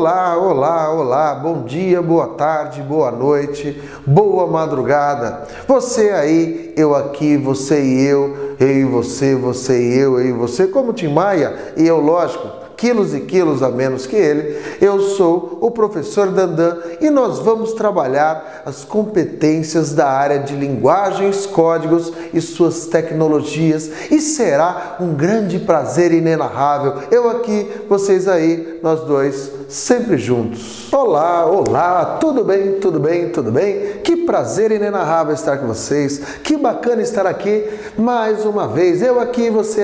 Olá, olá, olá, bom dia, boa tarde, boa noite, boa madrugada. Você aí, eu aqui, você e eu e você, você e eu e você, como Tim Maia e eu, lógico, quilos e quilos a menos que ele. Eu sou o professor Dandan e nós vamos trabalhar as competências da área de linguagens, códigos e suas tecnologias, e será um grande prazer inenarrável. Eu aqui, vocês aí, nós dois, sempre juntos. Olá, olá, tudo bem, tudo bem, tudo bem? Que prazer inenarrável estar com vocês, que bacana estar aqui mais uma vez. Eu aqui, você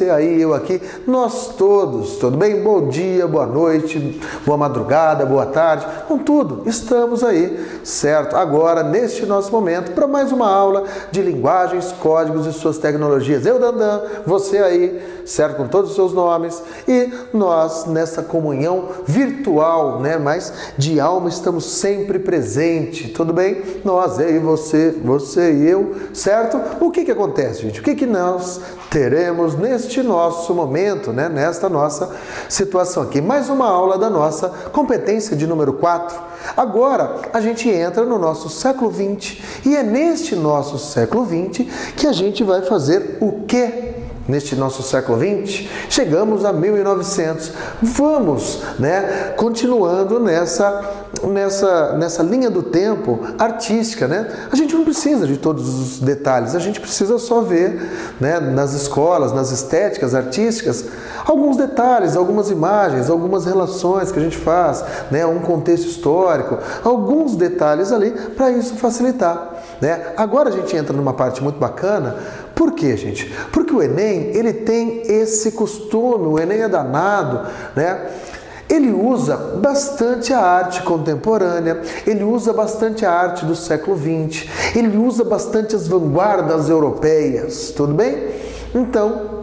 aí, eu aqui, nós todos, tudo bem? Bom dia, boa noite, boa madrugada, boa tarde, com tudo, estamos aí, certo? Agora, neste nosso momento, para mais uma aula de linguagens, códigos e suas tecnologias. Eu, Dandan, você aí, certo? Com todos os seus nomes, e nós, nessa comunhão virtual, né? Mas de alma, estamos sempre presentes, tudo bem? Nós, eu e você, você e eu, certo? O que acontece, gente? O que nós teremos neste nosso momento, né? Nesta nossa situação aqui? Mais uma aula da nossa competência de número 4. Agora, a gente entra no nosso século XX, e é neste nosso século XX que a gente vai fazer o quê? Neste nosso século XX, chegamos a 1900. Vamos, né, continuando nessa linha do tempo artística, né? A gente não precisa de todos os detalhes, a gente precisa só ver, né, nas escolas, nas estéticas artísticas, alguns detalhes, algumas imagens, algumas relações que a gente faz, né, um contexto histórico, alguns detalhes ali para isso facilitar, né? Agora a gente entra numa parte muito bacana. Por quê, gente? Porque o Enem, ele tem esse costume, o Enem é danado, né? Ele usa bastante a arte contemporânea, ele usa bastante a arte do século XX, ele usa bastante as vanguardas europeias, tudo bem? Então,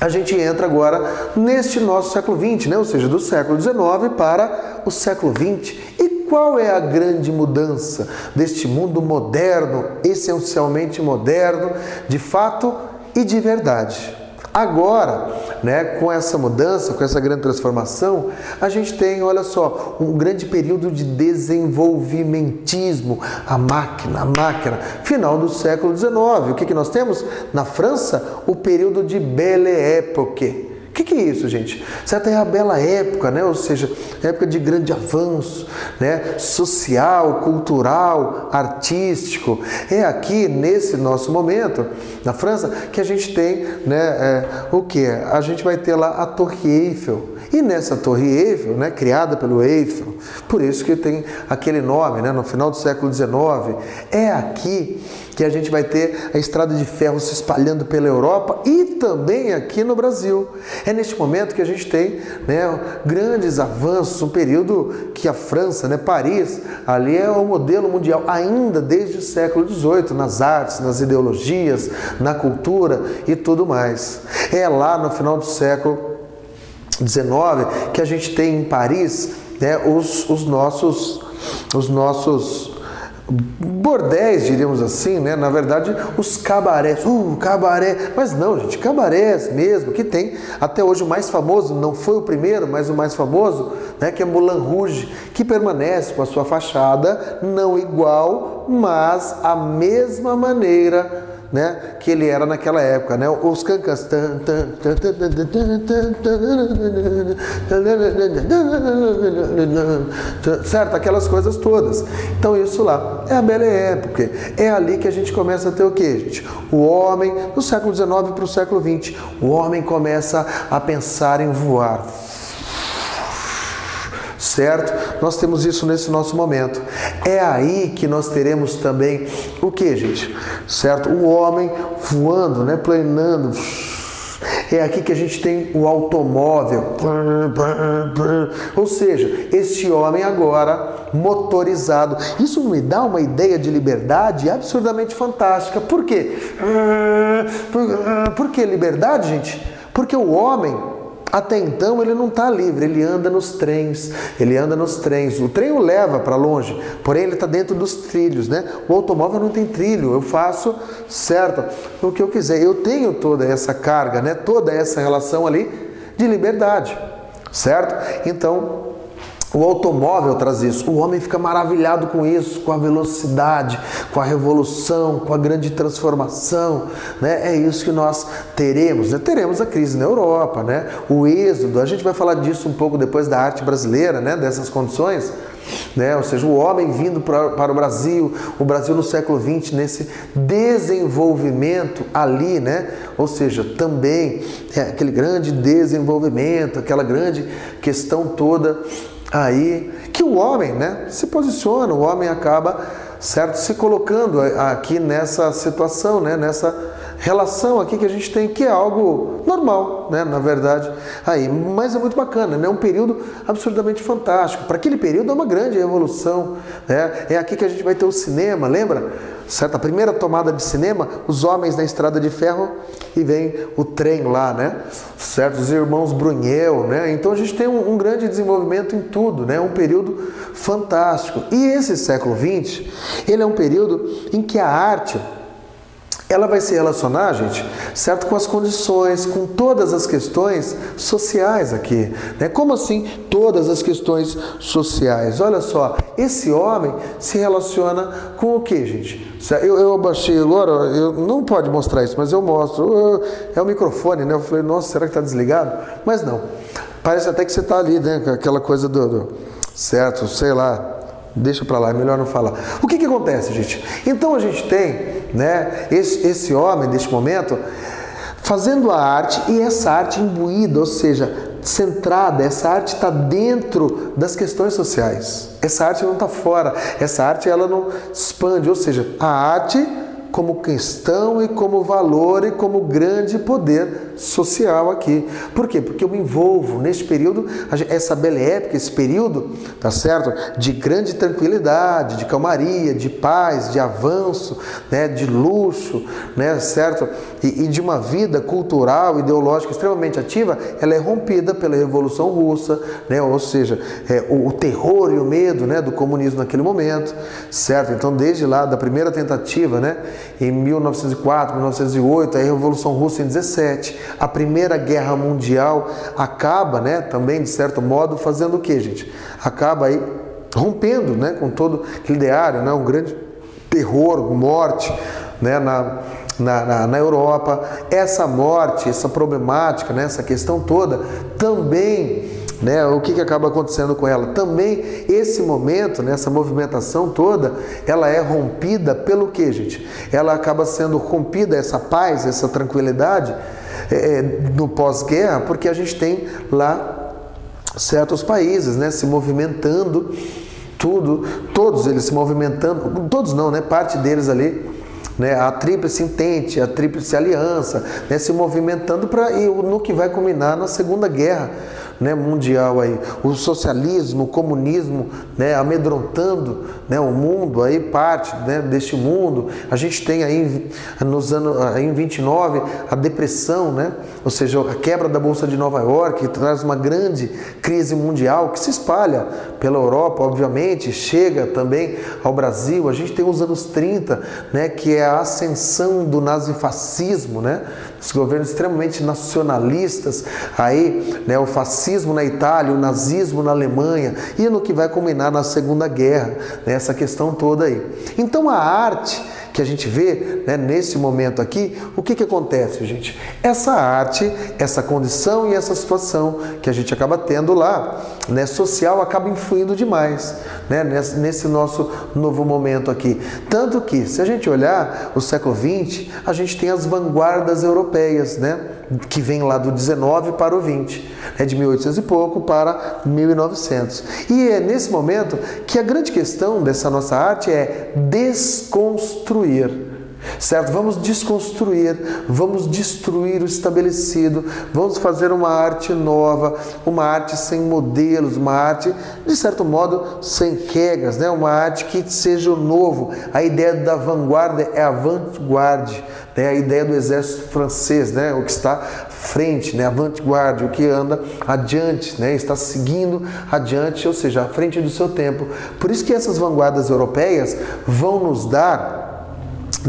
a gente entra agora neste nosso século XX, né? Ou seja, do século XIX para o século XX. E qual é a grande mudança deste mundo moderno, essencialmente moderno, de fato e de verdade? Agora, né, com essa mudança, com essa grande transformação, a gente tem, olha só, um grande período de desenvolvimentismo, a máquina, final do século XIX. O que nós temos? Na França, o período de Belle Époque. O que é isso, gente? Certo, é a bela época, né? Ou seja, época de grande avanço, né? Social, cultural, artístico. É aqui, nesse nosso momento, na França, que a gente tem, né, o que? A gente vai ter lá a Torre Eiffel. E nessa Torre Eiffel, né, criada pelo Eiffel, por isso que tem aquele nome, né, no final do século XIX, é aqui que a gente vai ter a estrada de ferro se espalhando pela Europa e também aqui no Brasil. É neste momento que a gente tem, né, grandes avanços, um período que a França, né, Paris, ali é o modelo mundial ainda desde o século XVIII, nas artes, nas ideologias, na cultura e tudo mais. É lá no final do século XIX que a gente tem em Paris, né, os nossos bordéis, diríamos assim, né? Na verdade, os cabarés. Cabaré. Mas não, gente, cabarés mesmo, que tem até hoje o mais famoso, não foi o primeiro, mas o mais famoso, né? Que é Moulin Rouge, que permanece com a sua fachada, não igual, mas a mesma maneira, né, que ele era naquela época, né? Os cancãs, certo? Aquelas coisas todas. Então isso lá é a Belle Époque. É ali que a gente começa a ter o que, gente? O homem, do século XIX para o século XX, o homem começa a pensar em voar. Certo? Nós temos isso nesse nosso momento. É aí que nós teremos também o que, gente? Certo? O homem voando, né? Planando. É aqui que a gente tem o automóvel. Ou seja, este homem agora motorizado. Isso me dá uma ideia de liberdade absurdamente fantástica. Por quê? Por que liberdade, gente? Porque o homem, até então, ele não está livre, ele anda nos trens, o trem o leva para longe, porém ele está dentro dos trilhos, né? O automóvel não tem trilho, eu faço, certo, o que eu quiser, eu tenho toda essa carga, né? Toda essa relação ali de liberdade, certo? Então, O automóvel traz isso, o homem fica maravilhado com isso, com a velocidade, com a revolução, com a grande transformação, né? É isso que nós teremos, né? Teremos a crise na Europa, né? O êxodo, a gente vai falar disso um pouco depois da arte brasileira, né? Dessas condições, né? Ou seja, o homem vindo para o Brasil no século XX, nesse desenvolvimento ali, né? Ou seja, também aquele grande desenvolvimento, aquela grande questão toda aí que o homem, né, se posiciona, o homem acaba, certo, se colocando aqui nessa situação, né, nessa relação aqui que a gente tem, que é algo normal, né, na verdade, aí, mas é muito bacana, né, um período absurdamente fantástico. Para aquele período é uma grande revolução, né, é aqui que a gente vai ter o cinema, lembra? Certo? A primeira tomada de cinema, os homens na estrada de ferro e vem o trem lá, né? Certo? Os irmãos Brunel, né? Então a gente tem um grande desenvolvimento em tudo, né? Um período fantástico. E esse século XX, ele é um período em que a arte, ela vai se relacionar, gente, certo? Com as condições, com todas as questões sociais aqui, né? Como assim todas as questões sociais? Olha só, esse homem se relaciona com o que, gente? Eu abaixei agora, não pode mostrar isso, mas eu mostro. É o microfone, né? Eu falei, nossa, será que está desligado? Mas não, parece até que você está ali, né? Aquela coisa certo, sei lá. Deixa pra lá, é melhor não falar. O que acontece, gente? Então a gente tem, né, esse homem, neste momento, fazendo a arte, e essa arte imbuída, ou seja, centrada, essa arte está dentro das questões sociais. Essa arte não está fora, essa arte ela não expande, ou seja, a arte como questão e como valor e como grande poder social aqui. Por quê? Porque eu me envolvo neste período, essa bela época, esse período, tá certo? De grande tranquilidade, de calmaria, de paz, de avanço, né? De luxo, né? Certo? E de uma vida cultural, ideológica extremamente ativa, ela é rompida pela Revolução Russa, né? Ou seja, o terror e o medo, né? Do comunismo naquele momento, certo? Então, desde lá, da primeira tentativa, né? Em 1904, 1908, a Revolução Russa em 17, a Primeira Guerra Mundial acaba, né, também de certo modo fazendo o que, gente? Acaba aí rompendo, né, com todo aquele ideário, né, um grande terror, morte, né, na Europa. Essa morte, essa problemática, né, essa questão toda também, né, o que acaba acontecendo com ela? Também esse momento, né, essa movimentação toda, ela é rompida pelo que, gente? Ela acaba sendo rompida, essa paz, essa tranquilidade no pós-guerra, porque a gente tem lá certos países, né, se movimentando, todos eles se movimentando, todos não, né, parte deles ali, né, a Tríplice Entente, a Tríplice Aliança, né, se movimentando no que vai culminar na Segunda Guerra, né, mundial aí, o socialismo, o comunismo, né, amedrontando, né, o mundo aí, parte, né, deste mundo. A gente tem aí em 29 a depressão, né, ou seja, a quebra da Bolsa de Nova York, que traz uma grande crise mundial que se espalha pela Europa, obviamente, chega também ao Brasil. A gente tem os anos 30, né, que é a ascensão do nazifascismo, né, os governos extremamente nacionalistas, aí, né, o fascismo na Itália, o nazismo na Alemanha, e no que vai culminar na Segunda Guerra, né, essa questão toda aí. Então a arte que a gente vê, né, nesse momento aqui, o que acontece, gente? Essa arte, essa condição e essa situação que a gente acaba tendo lá, né, social, acaba influindo demais, né, nesse nosso novo momento aqui. Tanto que, se a gente olhar o século XX, a gente tem as vanguardas europeias, né, que vem lá do 19 para o 20, né, de 1800 e pouco para 1900. E é nesse momento que a grande questão dessa nossa arte é desconstruir, certo? Vamos desconstruir, vamos destruir o estabelecido, vamos fazer uma arte nova, uma arte sem modelos, uma arte, de certo modo, sem regras, né? Uma arte que seja o novo. A ideia da vanguarda é avant-garde, né? A ideia do exército francês, né? O que está à frente, né? Avant-garde, o que anda adiante, né? Está seguindo adiante, ou seja, à frente do seu tempo. Por isso que essas vanguardas europeias vão nos dar,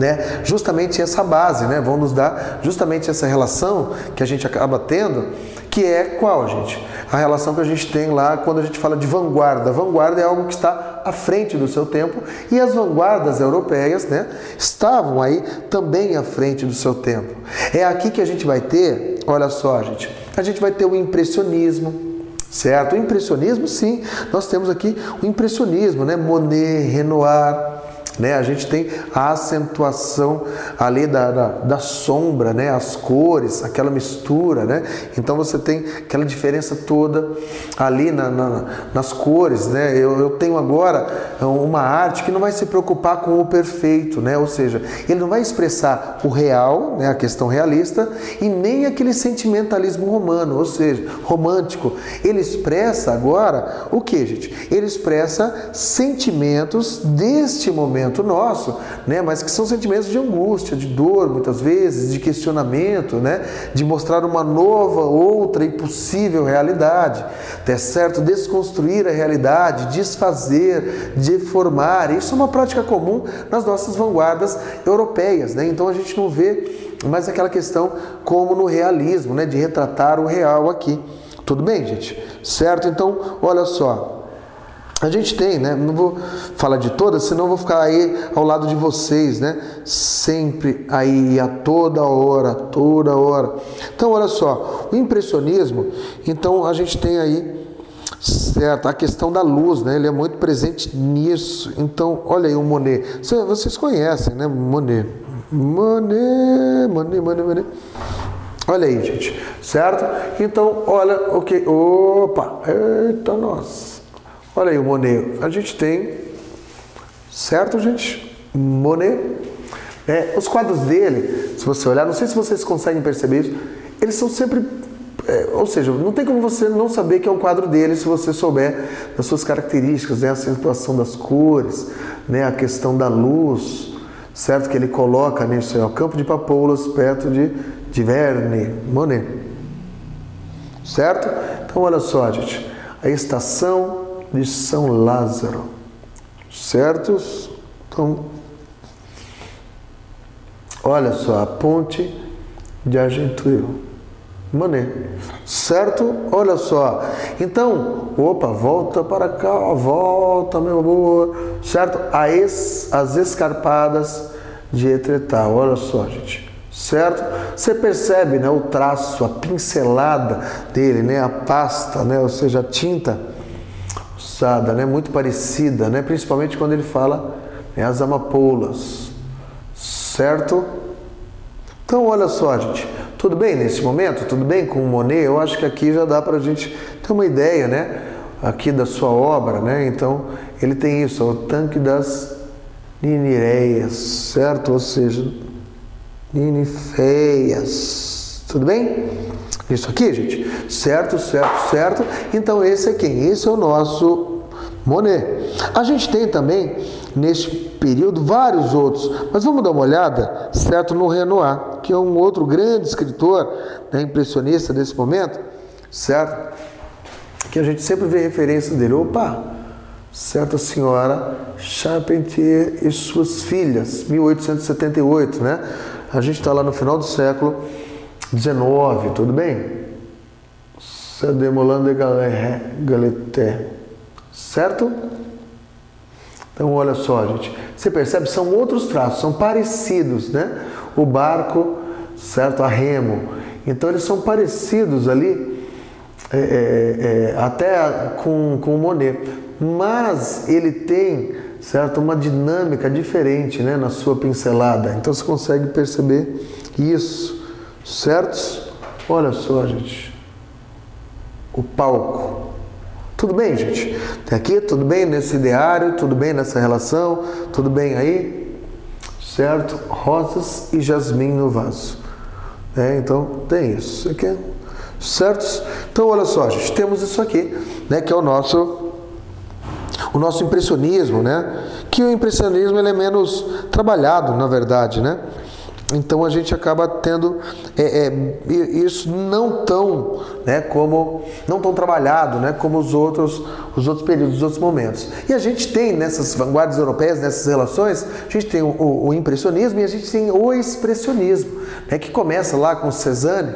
né, justamente essa base, né, vão nos dar justamente essa relação que a gente acaba tendo, que é qual, gente? A relação que a gente tem lá quando a gente fala de vanguarda. Vanguarda é algo que está à frente do seu tempo, e as vanguardas europeias, né, estavam aí também à frente do seu tempo. É aqui que a gente vai ter, olha só, gente, a gente vai ter o impressionismo, certo? O impressionismo, sim, nós temos aqui o impressionismo, né, Monet, Renoir, né? A gente tem a acentuação ali da sombra, né? As cores, aquela mistura, né? Então você tem aquela diferença toda ali nas cores, né? Eu tenho agora uma arte que não vai se preocupar com o perfeito, né? Ou seja, ele não vai expressar o real, né? A questão realista, e nem aquele sentimentalismo romano, ou seja, romântico. Ele expressa agora o que, gente? Ele expressa sentimentos deste momento nosso, né? Mas que são sentimentos de angústia, de dor, muitas vezes, de questionamento, né? De mostrar uma nova, outra e possível realidade, tá certo? Desconstruir a realidade, desfazer, deformar. Isso é uma prática comum nas nossas vanguardas europeias, né? Então a gente não vê mais aquela questão como no realismo, né? De retratar o real aqui. Tudo bem, gente? Certo? Então, olha só. A gente tem, né? Não vou falar de todas, senão eu vou ficar aí ao lado de vocês, né? Sempre aí, a toda hora, toda hora. Então, olha só, o impressionismo, então a gente tem aí, certo, a questão da luz, né? Ele é muito presente nisso. Então, olha aí o Monet. Vocês conhecem, né? Monet. Olha aí, gente, certo? Então, olha o que... Opa, eita, nossa. Olha aí o Monet, a gente tem, certo, gente? Monet, os quadros dele, se você olhar, não sei se vocês conseguem perceber isso, eles são sempre, ou seja, não tem como você não saber que é um quadro dele se você souber das suas características, né? A acentuação das cores, né? A questão da luz, certo? Que ele coloca nisso, o campo de papoulas perto de Verne, Monet, certo? Então, olha só, gente, a estação de São Lázaro, certo? Então, olha só, a ponte de Argenteuil, Monet, certo? Olha só, então, opa, volta para cá, volta, meu amor, certo? As escarpadas de Étretat, olha só, gente, certo? Você percebe, né, o traço, a pincelada dele, né, a pasta, né, ou seja, a tinta usada, né, muito parecida, né, principalmente quando ele fala, né, as amapoulas, certo? Então, olha só, gente, tudo bem nesse momento? Tudo bem com o Monet? Eu acho que aqui já dá para a gente ter uma ideia, né, aqui da sua obra, né? Então, ele tem isso, o tanque das Ninireias, certo? Ou seja, Ninifeias, tudo bem? Isso aqui, gente, certo, certo, certo. Então esse é quem? Esse é o nosso Monet. A gente tem também, neste período, vários outros, mas vamos dar uma olhada, certo, no Renoir, que é um outro grande escritor, né, impressionista desse momento, certo? Que a gente sempre vê referência dele. Opa, certa senhora Charpentier e suas filhas, 1878, né? A gente está lá no final do século 19, tudo bem? C'est de Moulin de Galeté, certo? Então, olha só, gente. Você percebe? São outros traços, são parecidos, né? O barco, certo? A remo. Então, eles são parecidos ali, até com o Monet. Mas ele tem, certo? Uma dinâmica diferente, né? Na sua pincelada. Então, você consegue perceber isso. Certo? Olha só, gente. O palco. Tudo bem, gente? Até aqui, tudo bem nesse ideário? Tudo bem nessa relação? Tudo bem aí? Certo? Rosas e jasmim no vaso. Então, tem isso aqui. Certo? Então, olha só, gente. Temos isso aqui, né? Que é o nosso impressionismo, né? Que o impressionismo ele é menos trabalhado, na verdade, né? Então a gente acaba tendo isso não tão, né, não tão trabalhado, né, como os outros períodos, os outros momentos. E a gente tem nessas vanguardas europeias, nessas relações, a gente tem o impressionismo e a gente tem o expressionismo, né, que começa lá com Cézanne.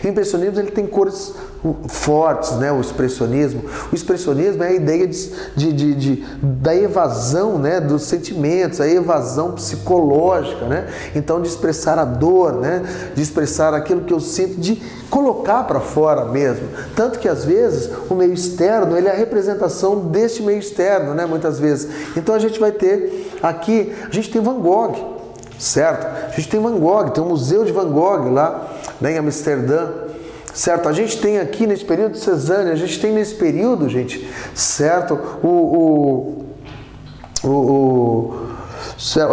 O impressionismo ele tem cores fortes, né? O expressionismo é a ideia da evasão, né? Dos sentimentos, a evasão psicológica, né? Então de expressar a dor, né? De expressar aquilo que eu sinto, de colocar para fora mesmo. Tanto que às vezes o meio externo ele é a representação deste meio externo, né? Muitas vezes. Então a gente vai ter aqui, a gente tem Van Gogh. Certo? A gente tem Van Gogh, tem um museu de Van Gogh lá, né, em Amsterdã, certo? A gente tem aqui nesse período de Cézanne, a gente tem nesse período, gente, certo?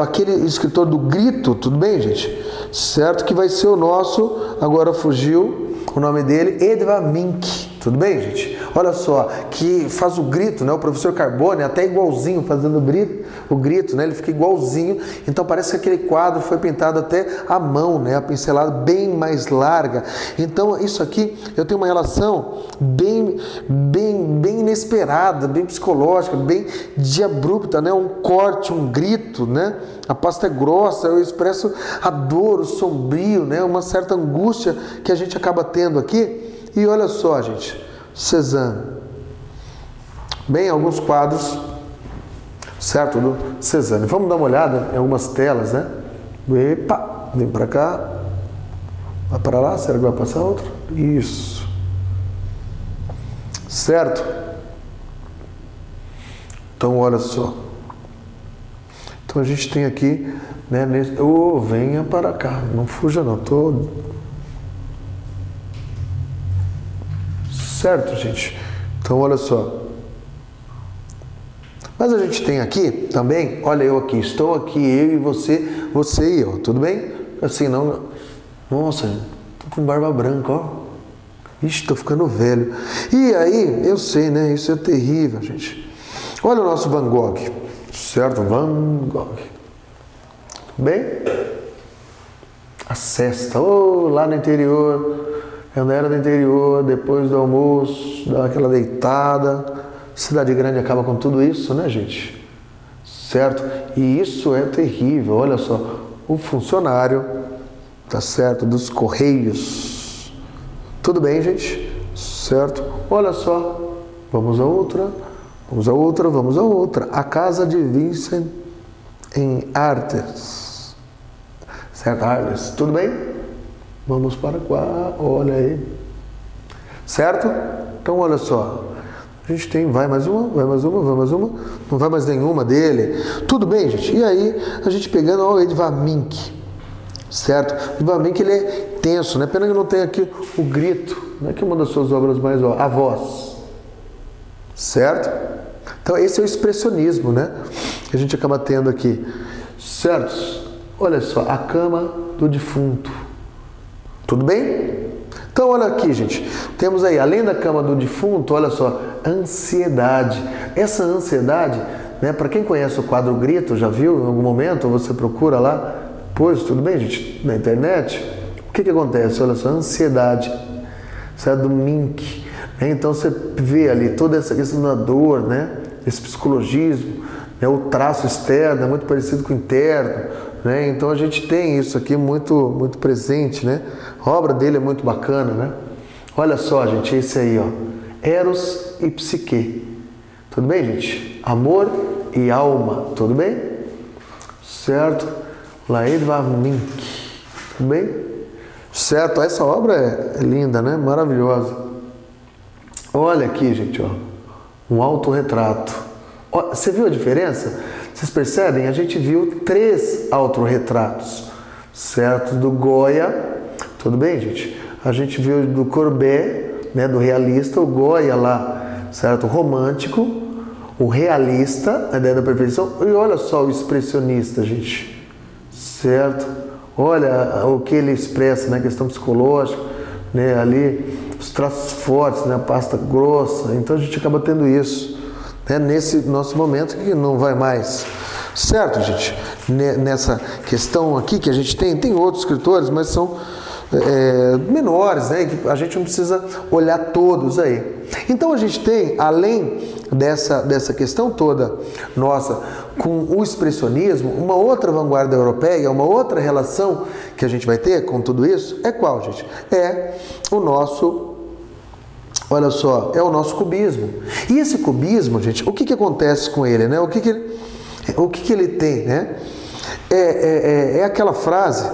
Aquele escritor do Grito, tudo bem, gente? Certo? Que vai ser o nosso, agora fugiu o nome dele, Edvard Munch. Tudo bem, gente? Olha só, que faz o Grito, né? O professor Carbone, até igualzinho fazendo o Grito, né? Ele fica igualzinho. Então parece que aquele quadro foi pintado até à mão, né? A pincelada bem mais larga. Então isso aqui eu tenho uma relação bem inesperada, bem psicológica, bem de abrupta, né? Um corte, um grito, né? A pasta é grossa, eu expresso a dor, o sombrio, né? Uma certa angústia que a gente acaba tendo aqui. E olha só, gente, Cézanne. Bem, alguns quadros, certo, do Cézanne. Vamos dar uma olhada em algumas telas, né? Epa, vem para cá. Vai para lá, será que vai passar outro? Isso. Certo? Então, olha só. Então, a gente tem aqui, né? Venha para cá, não fuja não, Certo, gente? Então, olha só. Mas a gente tem aqui também, olha eu aqui, estou aqui, eu e você e eu, tudo bem? Assim, não... Nossa, tô com barba branca, ó. Ixi, tô ficando velho. E aí, eu sei, né? Isso é terrível, gente. Olha o nosso Van Gogh, certo? Van Gogh. Bem? A cesta, lá no interior... Eu era do interior, depois do almoço, dá aquela deitada. Cidade grande acaba com tudo isso, né, gente? Certo? E isso é terrível. Olha só, o funcionário, tá certo, dos Correios. Tudo bem, gente? Certo? Olha só, vamos a outra. A casa de Vincent em Arles. Certo, Arles. Tudo bem? Vamos para cá, olha aí. Certo? Então, olha só. A gente tem, vai mais uma. Não vai mais nenhuma dele. Tudo bem, gente? E aí, a gente pegando, ó, o Edvard Munch. Certo? O Edvard Munch, ele é tenso, né? Pena que não tem aqui o Grito, né? Que é uma das suas obras mais, ó, a voz. Certo? Então, esse é o expressionismo, né? Que a gente acaba tendo aqui. Certo? Olha só, a cama do defunto. Tudo bem? Então, olha aqui, gente. Temos aí, além da cama do defunto, olha só, ansiedade. Essa ansiedade, né? Para quem conhece o quadro Grito, já viu em algum momento? Você procura lá? Pois, tudo bem, gente? Na internet? O que acontece? Olha só, ansiedade. Isso é do Munch. Então, você vê ali toda essa questão da dor, né? Esse psicologismo, né? O traço externo é muito parecido com o interno. Né? Então a gente tem isso aqui muito presente, né? A obra dele é muito bacana, né? Olha só, gente, esse aí, ó, Eros e Psique. Tudo bem, gente? Amor e alma, tudo bem? Certo? Lá Edvard Munch, tudo bem? Certo? Essa obra é linda, né? Maravilhosa. Olha aqui, gente, ó, um autorretrato. Você viu a diferença? Vocês percebem? A gente viu 3 autorretratos, certo? Do Goya, tudo bem, gente? A gente viu do Courbet, né? Do realista, o Goya lá, certo? O romântico, o realista, a ideia da perfeição, e olha só o expressionista, gente, certo? Olha o que ele expressa na questão psicológica, né? Ali, os traços fortes, né? A pasta grossa, então a gente acaba tendo isso. Nesse nosso momento que não vai mais. Certo, gente? nessa questão aqui que a gente tem outros escritores, mas são menores, né? Que a gente não precisa olhar todos aí. Então a gente tem, além dessa questão toda nossa com o expressionismo, uma outra vanguarda europeia, uma outra relação que a gente vai ter com tudo isso, é qual, gente? É o nosso, olha só, é o nosso cubismo. E esse cubismo, gente, o que acontece com ele, né? O que ele tem, né? É aquela frase,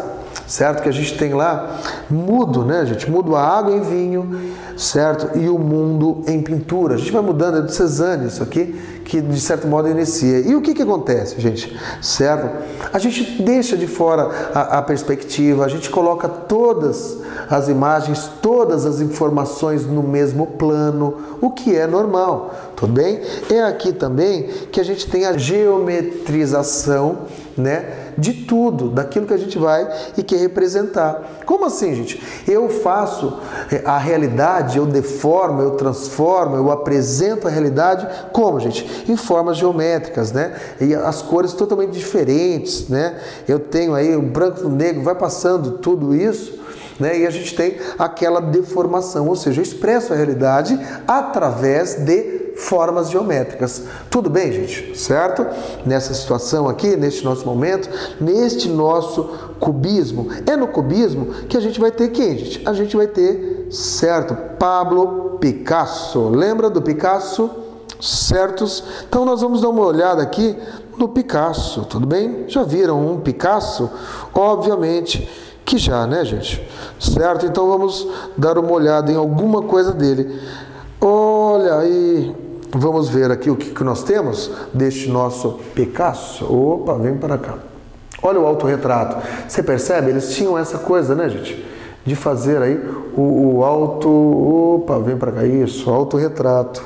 certo? Que a gente tem lá, mudo, né, gente? Mudo a água em vinho, certo? E o mundo em pintura. A gente vai mudando, é do Cézanne isso aqui, que de certo modo inicia. E o que acontece, gente? Certo? A gente deixa de fora a perspectiva, a gente coloca todas as imagens, todas as informações no mesmo plano, o que é normal, tudo bem? É aqui também que a gente tem a geometrização, né, de tudo, daquilo que a gente vai e quer representar. Como assim, gente? Eu faço a realidade, eu deformo, eu transformo, eu apresento a realidade como, gente? Em formas geométricas, né? E as cores totalmente diferentes, né? Eu tenho aí o branco, o negro, vai passando tudo isso, né? E a gente tem aquela deformação, ou seja, eu expresso a realidade através de formas geométricas. Tudo bem, gente? Certo? Nessa situação aqui, neste nosso momento, neste nosso cubismo. É no cubismo que a gente vai ter quem, gente? A gente vai ter, certo, Pablo Picasso. Lembra do Picasso? Certos? Então nós vamos dar uma olhada aqui no Picasso, tudo bem? Já viram um Picasso? Obviamente que já, né, gente? Certo? Então vamos dar uma olhada em alguma coisa dele. Olha aí, vamos ver aqui o que nós temos deste nosso Picasso. Opa, vem para cá. Olha o autorretrato. Você percebe? Eles tinham essa coisa, né, gente? De fazer aí o auto... Opa, vem para cá. Isso, autorretrato.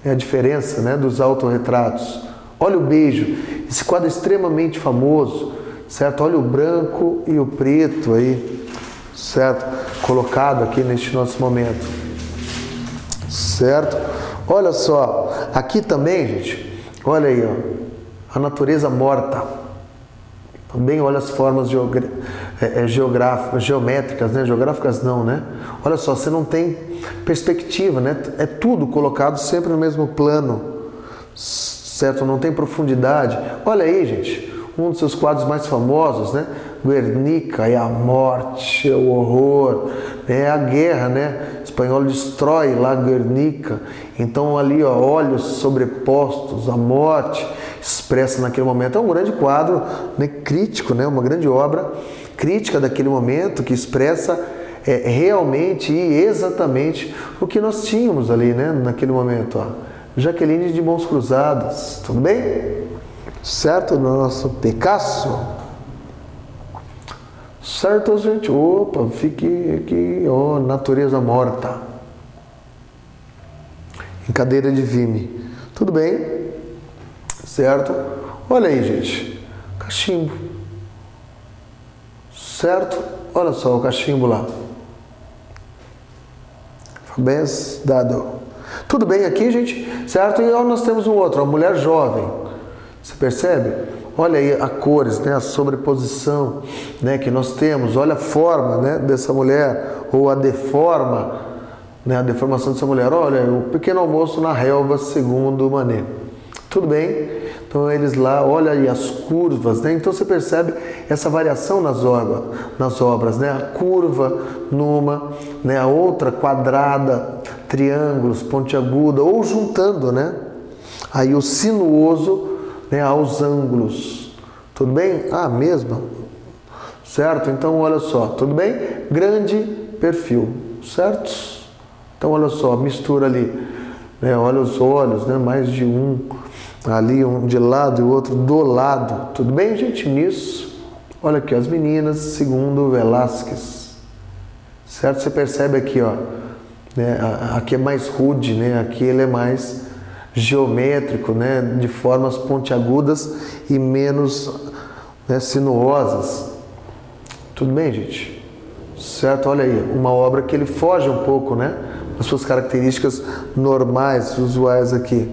É a diferença, né, dos autorretratos. Olha o beijo. Esse quadro é extremamente famoso, certo? Olha o branco e o preto aí, certo? Colocado aqui neste nosso momento. Certo? Olha só, aqui também, gente, olha aí, ó, a natureza morta. Também olha as formas geométricas, né? Geográficas não, né? Olha só, você não tem perspectiva, né? É tudo colocado sempre no mesmo plano, certo? Não tem profundidade. Olha aí, gente, um dos seus quadros mais famosos, né? Guernica, é a morte, é o horror, é a guerra, né? O espanhol destrói lá Guernica. Então ali, ó, olhos sobrepostos, a morte expressa naquele momento. É um grande quadro, né, crítico, né? Uma grande obra crítica daquele momento que expressa realmente e exatamente o que nós tínhamos ali, né? Naquele momento, ó. Jaqueline de Mãos Cruzadas, tudo bem? Certo? Nosso Picasso. Certo, gente? Opa, fique aqui, ó, natureza morta. Em cadeira de vime. Tudo bem? Certo? Olha aí, gente. Cachimbo. Certo? Olha só o cachimbo lá. Fabés dado. Tudo bem aqui, gente? Certo? E ó, nós temos um outro, a mulher jovem. Você percebe? Olha aí as cores, né? A sobreposição, né, que nós temos. Olha a forma, né, dessa mulher, ou a deforma, né, a deformação dessa mulher. Olha, o pequeno almoço na relva, segundo Manet. Tudo bem? Então eles lá, olha aí as curvas, né? Então você percebe essa variação nas obras, né? A curva numa, né? A outra quadrada, triângulos, pontiaguda, ou juntando, né? Aí o sinuoso, né, aos ângulos. Tudo bem? Ah, mesmo? Certo? Então, olha só. Tudo bem? Grande perfil. Certo? Então, olha só. Mistura ali. Né, olha os olhos, né? Mais de um. Ali, um de lado e o outro do lado. Tudo bem, gente? Nisso. Olha aqui, as meninas, segundo Velázquez. Certo? Você percebe aqui, ó. Né, aqui é mais rude, né? Aqui ele é mais geométrico, né, de formas pontiagudas e menos, né, sinuosas. Tudo bem, gente? Certo? Olha aí, uma obra que ele foge um pouco, né, das suas características normais, usuais aqui.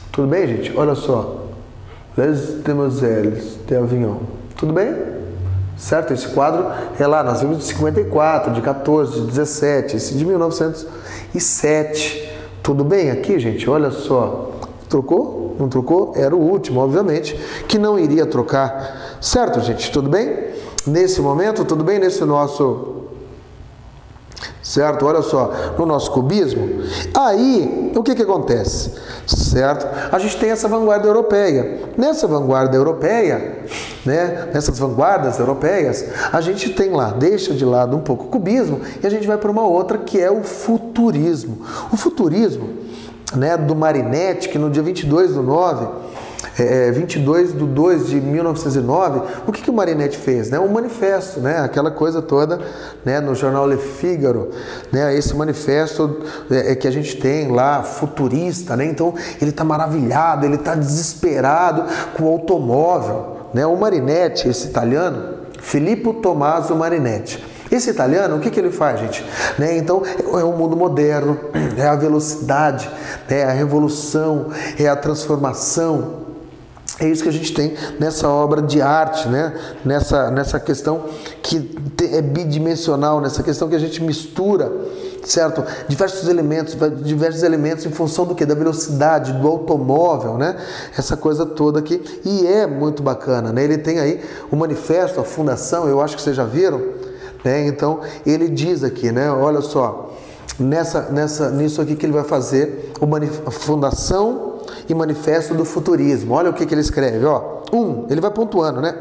Tudo bem, gente? Olha só. Les Demoiselles d'Avignon. Tudo bem? Certo? Esse quadro é lá, nós vimos de 54, de 14, de 17, esse de 1907. Tudo bem aqui, gente? Olha só. Trocou? Não trocou? Era o último, obviamente, que não iria trocar. Certo, gente? Tudo bem? Nesse momento, tudo bem? Nesse nosso... Certo? Olha só, no nosso cubismo, aí, o que acontece? Certo? A gente tem essa vanguarda europeia. Nessa vanguarda europeia, né, nessas vanguardas europeias, a gente tem lá, deixa de lado um pouco o cubismo e a gente vai para uma outra que é o futurismo. O futurismo, né, do Marinetti, que no dia 22 de 2 de 1909, o que o Marinetti fez? Né? Um manifesto, né? Aquela coisa toda, né? No jornal Le Figaro, né? Esse manifesto que a gente tem lá, futurista, né? Então ele está maravilhado, ele está desesperado com o automóvel, né? O Marinetti, esse italiano, Filippo Tommaso Marinetti. Esse italiano, o que ele faz, gente? Né? Então, é o mundo moderno, é a velocidade, é a revolução, é a transformação. É isso que a gente tem nessa obra de arte, né? Nessa questão que é bidimensional, nessa questão que a gente mistura, certo? Diversos elementos em função do quê? Da velocidade, do automóvel, né? Essa coisa toda aqui. E é muito bacana, né? Ele tem aí o manifesto, a fundação, eu acho que vocês já viram, né? Então, ele diz aqui, né? Olha só, nisso aqui que ele vai fazer, a fundação e manifesto do futurismo. Olha o que ele escreve, ó. Ele vai pontuando, né?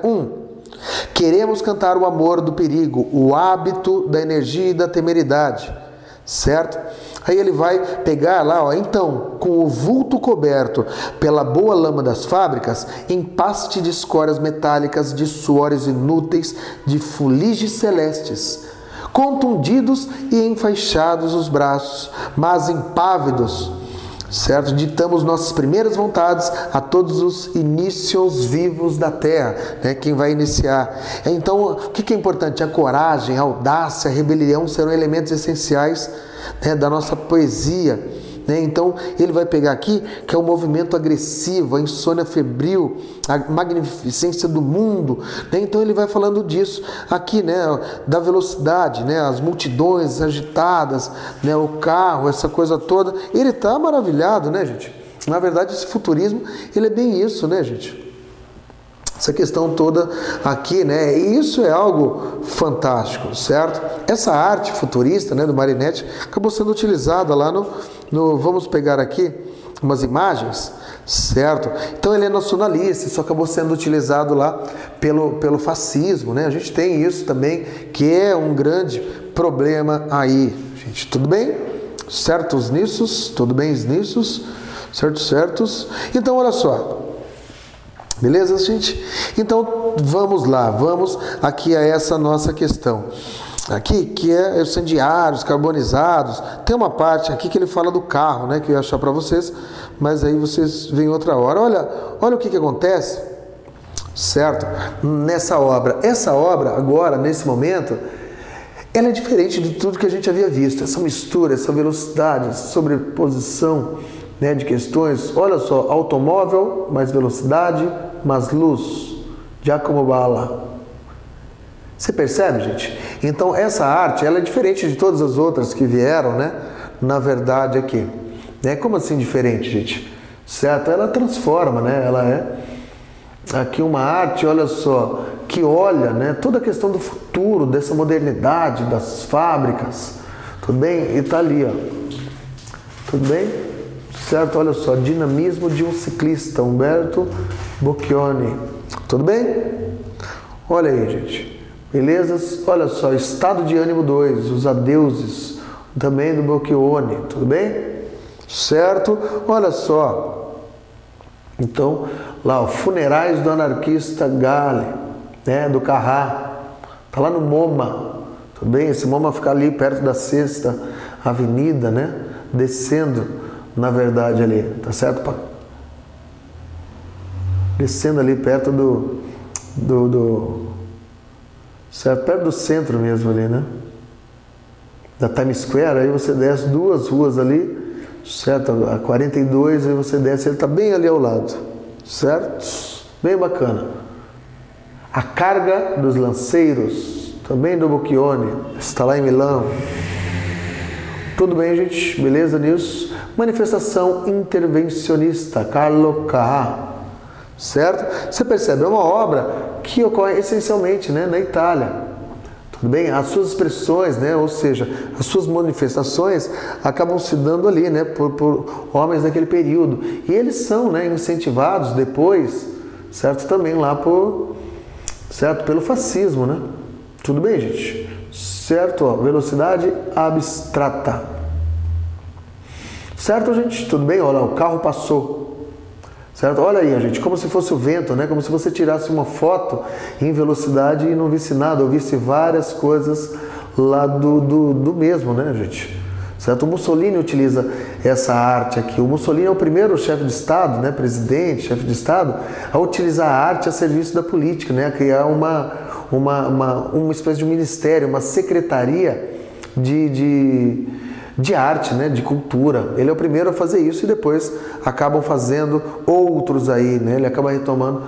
Queremos cantar o amor do perigo, o hábito da energia e da temeridade, certo? Aí ele vai pegar lá, ó, então, com o vulto coberto pela boa lama das fábricas, empaste de escórias metálicas, de suores inúteis, de fuligens celestes, contundidos e enfaixados os braços, mas impávidos, certo? Ditamos nossas primeiras vontades a todos os inícios vivos da terra, né? Quem vai iniciar. Então, o que é importante? A coragem, a audácia, a rebelião serão elementos essenciais, né, da nossa poesia, né? Então, ele vai pegar aqui que é o movimento agressivo, a insônia febril, a magnificência do mundo, né? Então, ele vai falando disso aqui, né, da velocidade, né, as multidões agitadas, né, o carro, essa coisa toda. Ele está maravilhado, né, gente? Na verdade, esse futurismo, ele é bem isso, né, gente? Essa questão toda aqui, né? E isso é algo fantástico, certo? Essa arte futurista, né, do Marinetti acabou sendo utilizada lá vamos pegar aqui umas imagens, certo? Então ele é nacionalista, isso acabou sendo utilizado lá pelo fascismo, né? A gente tem isso também, que é um grande problema aí, gente. Tudo bem? Certos niços? Tudo bem niços? Certos? Então, olha só. Beleza, gente? Então, vamos lá, vamos aqui a essa nossa questão. Aqui, que é incendiários, carbonizados. Tem uma parte aqui que ele fala do carro, né? Que eu ia achar para vocês, mas aí vocês veem outra hora. Olha o que acontece, certo? Nessa obra. Essa obra, agora, nesse momento, ela é diferente de tudo que a gente havia visto. Essa mistura, essa velocidade, essa sobreposição, né, de questões. Olha só, automóvel, mais velocidade, mais luz. Giacomo Balla. Você percebe, gente? Então, essa arte, ela é diferente de todas as outras que vieram, né? Na verdade, aqui. Né? Como assim diferente, gente? Certo? Ela transforma, né? Ela é aqui uma arte, olha só, que olha, né, toda a questão do futuro, dessa modernidade, das fábricas. Tudo bem? E tá ali, ó. Tudo bem? Certo? Olha só, dinamismo de um ciclista, Umberto Boccioni. Tudo bem? Olha aí, gente. Beleza? Olha só, estado de ânimo 2, os adeuses, também do Boccioni. Tudo bem? Certo? Olha só. Então, lá, o funerais do anarquista Gale, né, do Carrá. Tá lá no MoMA. Tudo bem? Esse MoMA fica ali perto da 6ª Avenida, né? Descendo, na verdade, ali, tá certo? Descendo ali perto certo? Perto do centro mesmo ali, né? Da Times Square, aí você desce 2 ruas ali, certo? A 42, aí você desce, ele tá bem ali ao lado, certo? bem bacana. A carga dos lanceiros, também do Bocchioni, está lá em Milão. Tudo bem, gente? Beleza nisso? Manifestação intervencionista, Carlo Carrà, certo? Você percebe, é uma obra que ocorre essencialmente, né, na Itália. Tudo bem? As suas expressões, né, ou seja, as suas manifestações acabam se dando ali, né, por homens daquele período. E eles são, né, incentivados depois, certo? Também lá pelo fascismo, né? Tudo bem, gente? Certo? Ó, velocidade abstrata. Certo, gente? Tudo bem? Olha, o carro passou. Certo? Olha aí, gente, como se fosse o vento, né? Como se você tirasse uma foto em velocidade e não visse nada, ou visse várias coisas lá do mesmo, né, gente? Certo? O Mussolini utiliza essa arte aqui. O Mussolini é o primeiro chefe de Estado, né, presidente, chefe de Estado, a utilizar a arte a serviço da política, né, a criar uma espécie de um ministério, uma secretaria de arte, né, de cultura. Ele é o primeiro a fazer isso e depois acabam fazendo outros aí, né? Ele acaba retomando,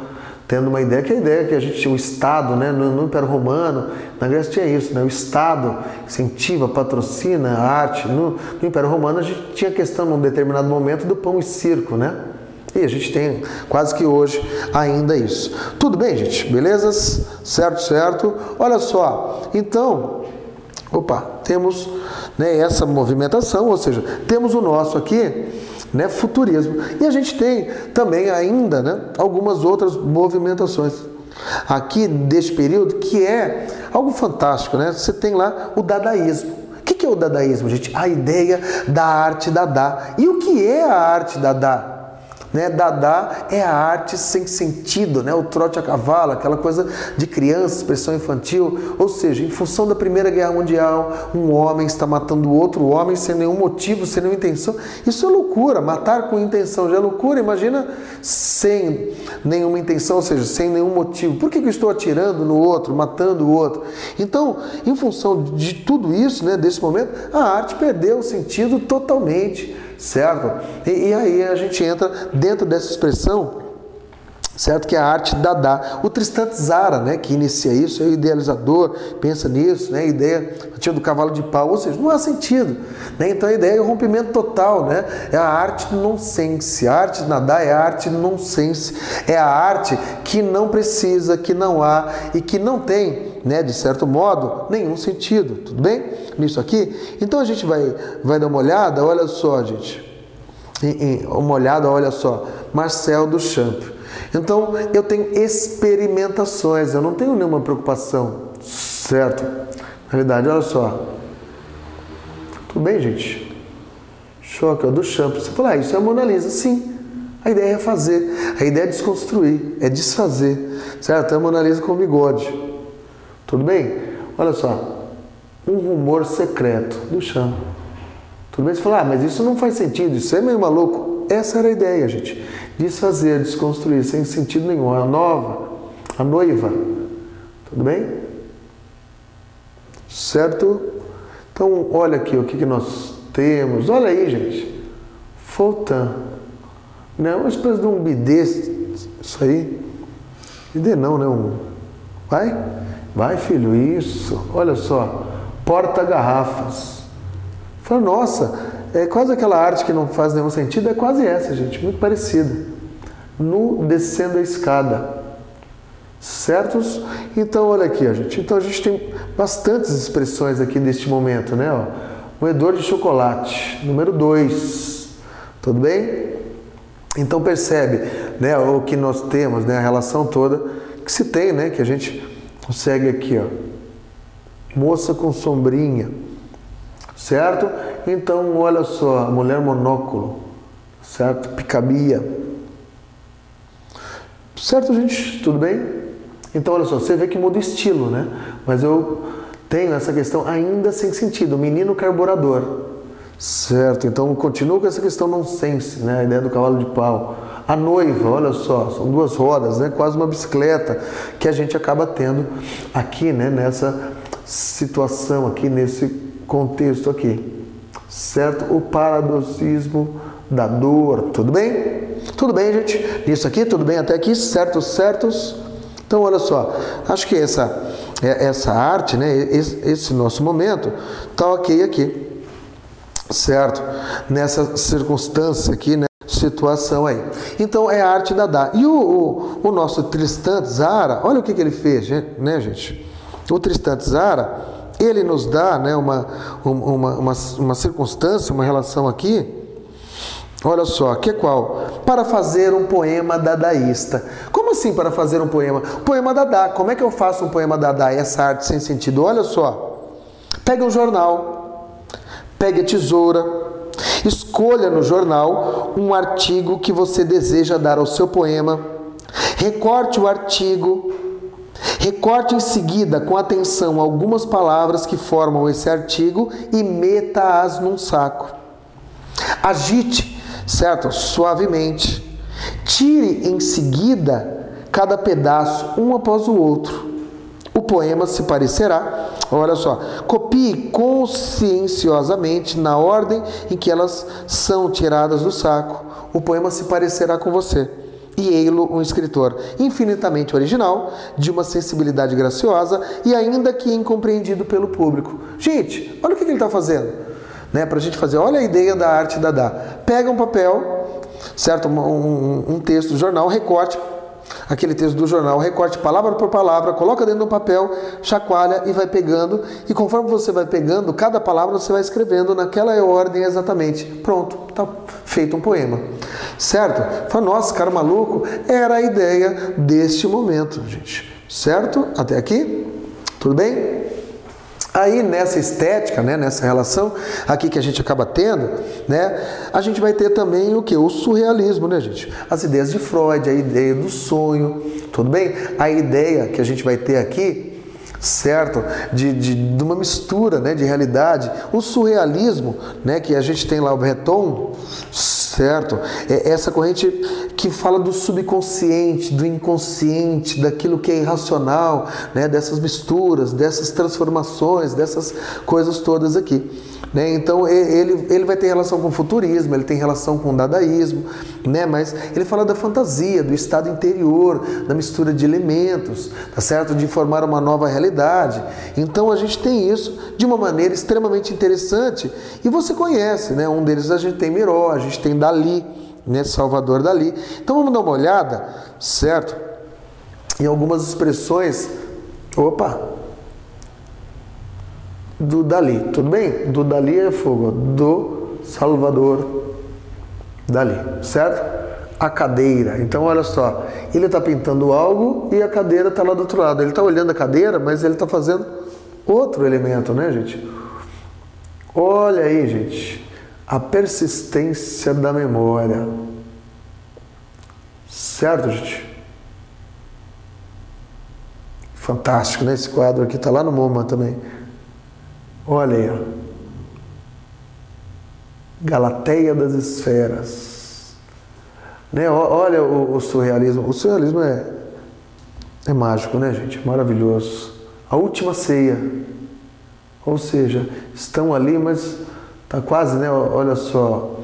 tendo uma ideia, que é a ideia que a gente tinha, o Estado, né, no Império Romano, na Grécia tinha isso, né? O Estado incentiva, patrocina a arte. No Império Romano a gente tinha a questão, num determinado momento, do pão e circo, né? E a gente tem quase que hoje ainda isso. Tudo bem, gente? Belezas? Certo, certo? Olha só, então, temos, né, essa movimentação, ou seja, temos o nosso aqui, né, futurismo. E a gente tem também ainda, né, algumas outras movimentações aqui deste período, que é algo fantástico, né? Você tem lá o dadaísmo. O que é o dadaísmo, gente? A ideia da arte Dada. E o que é a arte Dada? Né? Dada é a arte sem sentido, né? O trote a cavalo, aquela coisa de criança, expressão infantil. Ou seja, em função da Primeira Guerra Mundial, um homem está matando outro homem sem nenhum motivo, sem nenhuma intenção. Isso é loucura. Matar com intenção já é loucura. Imagina sem nenhuma intenção, ou seja, sem nenhum motivo. Por que eu estou atirando no outro, matando o outro? Então, em função de tudo isso, né, desse momento, a arte perdeu o sentido totalmente. Certo? E aí a gente entra dentro dessa expressão, certo? Que é a arte Dada. O Tristan Tzara, né, que inicia isso, é o idealizador, pensa nisso, né? A ideia do cavalo de pau, ou seja, não há sentido, né? Então a ideia é o rompimento total, né? É a arte nonsense. A arte Dada é a arte nonsense. É a arte que não precisa, que não há e que não tem, né, de certo modo, nenhum sentido. Tudo bem? Nisso aqui? Então a gente vai dar uma olhada, olha só, gente. Uma olhada, olha só. Marcel Duchamp. Então, eu tenho experimentações, eu não tenho nenhuma preocupação, certo? Na verdade, olha só. Tudo bem, gente? Choque, ó, Duchamp. Você fala, isso é a Mona Lisa. Sim. A ideia é refazer, a ideia é desconstruir, é desfazer, certo? É a Mona Lisa com bigode. Tudo bem? Olha só. Um rumor secreto do chão. Tudo bem? Você fala, mas isso não faz sentido, isso é meio maluco. Essa era a ideia, gente. Desfazer, desconstruir, sem sentido nenhum. A noiva. Tudo bem? Certo? Então, olha aqui o que nós temos. Olha aí, gente. Foltan. Não, uma espécie de um bidê. Isso aí. Bidê não, né? Vai, filho, isso. Olha só. Porta-garrafas. Fala, nossa, é quase aquela arte que não faz nenhum sentido, é quase essa, gente, muito parecida. Nu descendo a escada. Certos? Então, olha aqui, ó, gente. Então, a gente tem bastantes expressões aqui neste momento, né? Ó, moedor de chocolate, número 2. Tudo bem? Então, percebe, né, o que nós temos, né, a relação toda que se tem, né, que a gente consegue aqui, ó. Moça com sombrinha, certo? Então, olha só, mulher monóculo, certo? Picabia. Certo, gente? Tudo bem? Então, olha só, você vê que muda o estilo, né? Mas eu tenho essa questão ainda sem sentido, menino carburador, certo? Então, continuo com essa questão nonsense, né? A ideia do cavalo de pau. A noiva, olha só, são duas rodas, né? Quase uma bicicleta, que a gente acaba tendo aqui, né? Nessa situação aqui, nesse contexto aqui, certo? O paradoxismo da dor, tudo bem? Tudo bem, gente? Isso aqui, tudo bem até aqui? Certos? Então, olha só, acho que essa arte, né, esse nosso momento, tá ok aqui, certo? Nessa circunstância aqui, né? Situação aí. Então, é a arte Dada. E o nosso Tristan Tzara, olha o que ele fez, né, gente? O Tristan Tzara, ele nos dá, né, uma circunstância, uma relação aqui. Olha só, que é qual? Para fazer um poema dadaísta. Como assim para fazer um poema? Poema Dada. Como é que eu faço um poema Dada? Essa arte sem sentido. Olha só. Pega um jornal, pegue a tesoura, escolha no jornal um artigo que você deseja dar ao seu poema, recorte o artigo, recorte em seguida com atenção algumas palavras que formam esse artigo e meta-as num saco. Agite, certo? Suavemente. Tire em seguida cada pedaço um após o outro. O poema se parecerá, olha só, copie conscienciosamente na ordem em que elas são tiradas do saco. O poema se parecerá com você. E ei-lo um escritor infinitamente original, de uma sensibilidade graciosa e ainda que incompreendido pelo público. Gente, olha o que ele está fazendo, né? Para a gente fazer, olha a ideia da arte Dada. Pega um papel, certo? Um texto do jornal, recorte aquele texto do jornal, recorte palavra por palavra, coloca dentro do papel, chacoalha e vai pegando. E conforme você vai pegando, cada palavra você vai escrevendo naquela ordem exatamente. Pronto, tá feito um poema. Certo? Fala, nossa, cara maluco, era a ideia deste momento, gente. Certo? Até aqui? Tudo bem? Aí nessa estética, né, nessa relação aqui que a gente acaba tendo, né, a gente vai ter também o que? O surrealismo, né, gente? As ideias de Freud, a ideia do sonho, tudo bem? A ideia que a gente vai ter aqui, certo? De uma mistura, né, de realidade. O surrealismo, né, que a gente tem lá o Breton, certo? É essa corrente que fala do subconsciente, do inconsciente, daquilo que é irracional, né? Dessas misturas, dessas transformações, dessas coisas todas aqui. Né? Então ele vai ter relação com o futurismo, ele tem relação com o dadaísmo, né? Mas ele fala da fantasia, do estado interior, da mistura de elementos, tá certo? De formar uma nova realidade. Então a gente tem isso de uma maneira extremamente interessante e você conhece, né? Um deles a gente tem Miró, a gente tem Dalí, né? Salvador Dalí. Então vamos dar uma olhada, certo? Em algumas expressões, do Dalí, tudo bem? Do Dalí é fogo, do Salvador Dalí, certo? A cadeira, então olha só, ele está pintando algo e a cadeira está lá do outro lado. Ele está olhando a cadeira, mas ele está fazendo outro elemento, né, gente? Olha aí, gente, a persistência da memória, certo, gente? Fantástico, né? Esse quadro aqui está lá no MoMA também. Olha aí, ó. Galateia das esferas. Né? Olha o surrealismo. O surrealismo é mágico, né, gente? Maravilhoso. A última ceia. Ou seja, estão ali, mas tá quase, né? Olha só,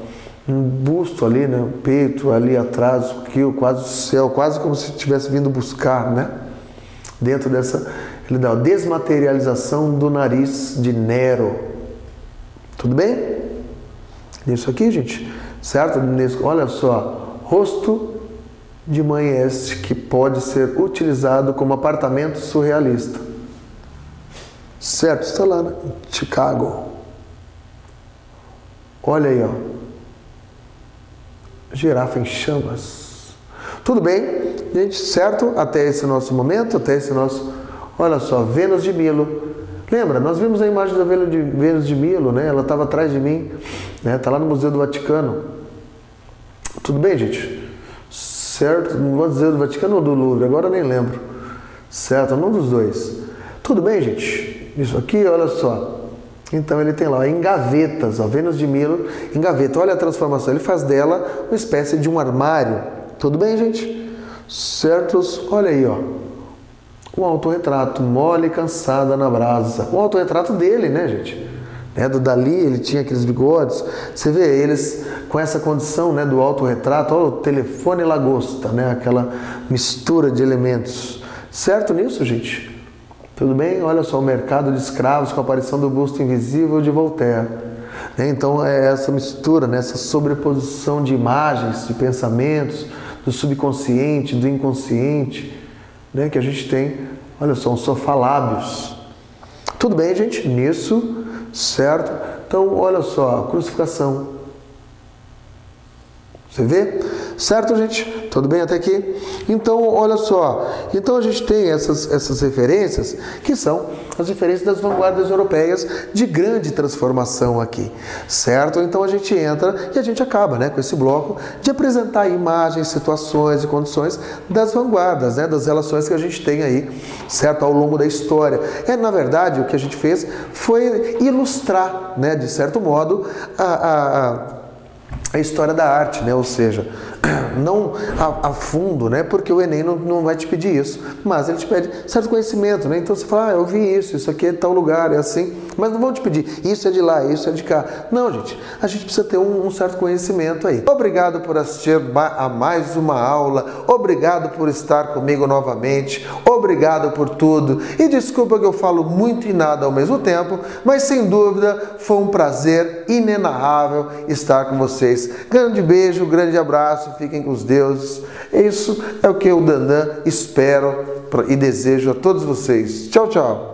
um busto ali, né? O peito ali atrás, o quilo, quase o céu, quase como se tivesse vindo buscar, né? Dentro dessa, ele dá a desmaterialização do nariz de Nero. Tudo bem? Isso aqui, gente, certo? Olha só, rosto de mãe este que pode ser utilizado como apartamento surrealista. Certo? Está lá, né? Chicago. Olha aí, ó. Girafa em chamas. Tudo bem, gente, certo? Até esse nosso momento, até esse nosso... Olha só, Vênus de Milo. Lembra? Nós vimos a imagem da Vênus de Milo, né? Ela estava atrás de mim, né? Está lá no Museu do Vaticano. Tudo bem, gente? Certo? No Museu do Vaticano ou do Louvre? Agora eu nem lembro. Certo? Um dos dois. Tudo bem, gente? Isso aqui, olha só. Então ele tem lá em gavetas, ó, Vênus de Milo em gaveta. Olha a transformação. Ele faz dela uma espécie de um armário. Tudo bem, gente? Certos? Olha aí, ó. Um autorretrato, mole e cansada na brasa. Um autorretrato dele, né, gente? Do Dalí, ele tinha aqueles bigodes. Você vê, eles com essa condição, né, do autorretrato, olha o telefone lagosta, né, aquela mistura de elementos. Certo nisso, gente? Tudo bem? Olha só, o mercado de escravos com a aparição do busto invisível de Voltaire. Então é essa mistura, né, essa sobreposição de imagens, de pensamentos, do subconsciente, do inconsciente, né, que a gente tem, olha só, um sofá-lábios. Tudo bem, gente? Nisso, certo? Então, olha só, a crucificação. Você vê? Certo, gente? Tudo bem até aqui? Então, olha só. Então, a gente tem essas referências, que são as referências das vanguardas europeias de grande transformação aqui. Certo? Então, a gente entra e a gente acaba, né, com esse bloco de apresentar imagens, situações e condições das vanguardas, né, das relações que a gente tem aí, certo? Ao longo da história. Na verdade, o que a gente fez foi ilustrar, né, de certo modo, a história da arte, né? Ou seja, não a fundo, né? Porque o Enem não vai te pedir isso, mas ele te pede certo conhecimento, né? Então você fala, eu vi isso aqui é de tal lugar, é assim, mas não vão te pedir, isso é de lá, isso é de cá. Não, gente, a gente precisa ter um certo conhecimento aí. Obrigado por assistir a mais uma aula, obrigado por estar comigo novamente, obrigado por tudo, e desculpa que eu falo muito e nada ao mesmo tempo, mas sem dúvida foi um prazer inenarrável estar com vocês. Grande beijo, grande abraço, fiquem com os deuses. Isso é o que eu, Dandan, espero e desejo a todos vocês. Tchau, tchau.